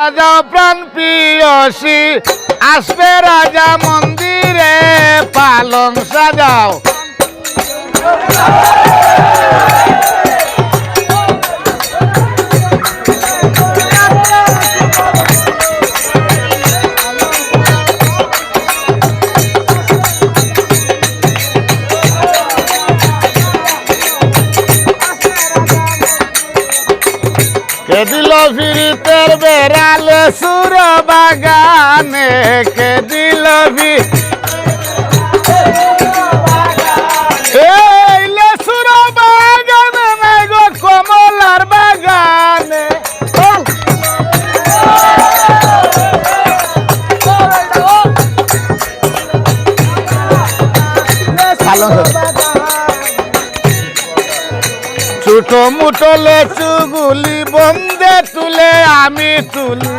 রাজা প্রাণ প্রিয়সী আসবে রাজা মন্দিরে পালন সাজাও কে দিল ফিরিতের বেড়ালে সুর বাগানে কে দিল সুর বাগানে নাই গো কমলার বাগানে ছোট মুটো লেচুগুলি বন্দে তুলে আমি তুলি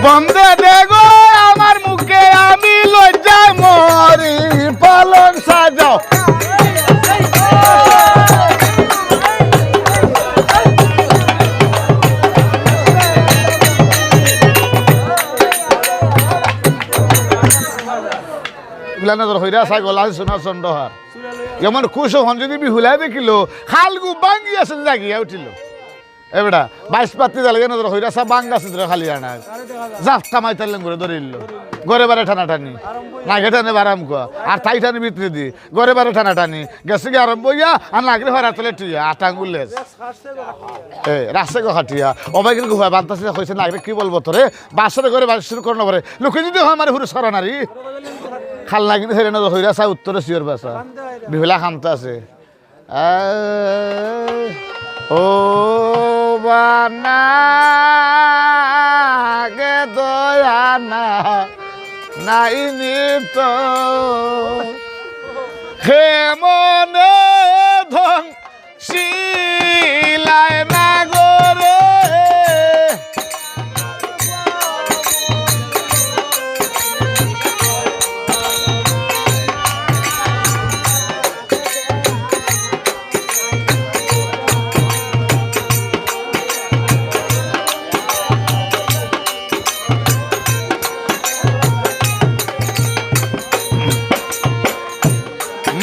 বন্দে দেগো আমার মুখে আমি লজ্জা মরি পালন সাজাও হইরা ছাগল আছে সোনা চন্দ্রহার যেমন খুশ হন যদি বিহুলাই দেখিল খালগু বাঙ্গি আছে জাগিয়া উঠিল এবেটা 22 পাতি জালে নজর হইরা সা বাঙ্গা আছে খালি আনা জাফ কামাই তাইলেন করে ধরিল গরে বারে টানা টানি না গেটানে বারাম কো আর তাই টানি ভিতরে দি গরে বারে টানা টানি গেছে কি আরম্ভ হইয়া আর নাগরে হরা তলে টুইয়া আটাঙ্গুলেস রাস্তা গো হাটিয়া অবাই কিন্তু হয় বান্তাছে কইছে নাগরে কি বলবো তোরে বাসরে করে বাস শুরু করন পারে লোকে যদি হয় আমার হুরু সরনারি খাল না কিন্তু হেরে না হইরা চা উত্তরে শিওর বাসা বিহুলা খামতা আছে ও বানা গে দয়া না নাই নিত হে মনে ধন শিলায় না গরে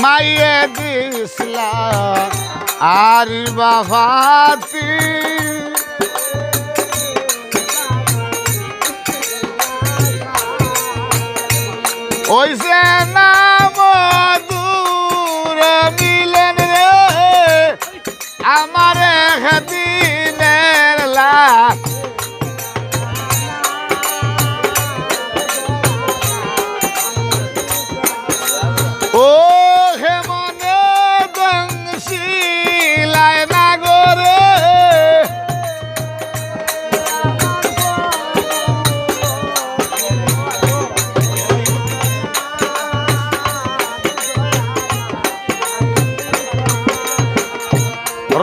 মাইয়ে দিসলা আর বাবাতি ওই সে নাম দূর মিলেন রে আমার একদিনের লাখ ও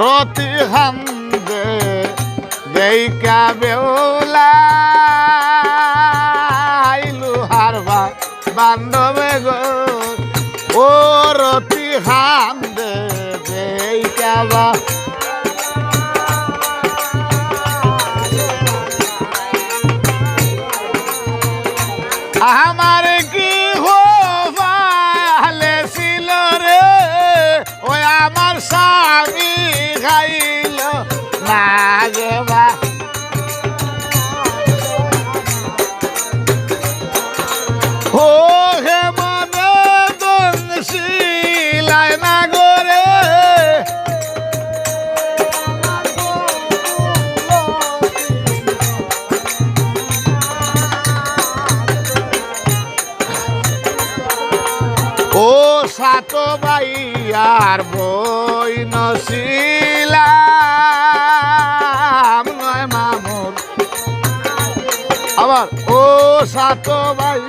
রতি হামদে দেইকা বেউলা লুহার বান্ধবে গো ও রতি হামদে দেইকা বা আমার কি হালে ছিল রে ওই আমার স্বামী খাইল না গে বা ও হে মনে দনশিলায় না গরে ও সাত ভাইয়ার বই নছিলাম নয় মামুর আবার ও সাত ভাই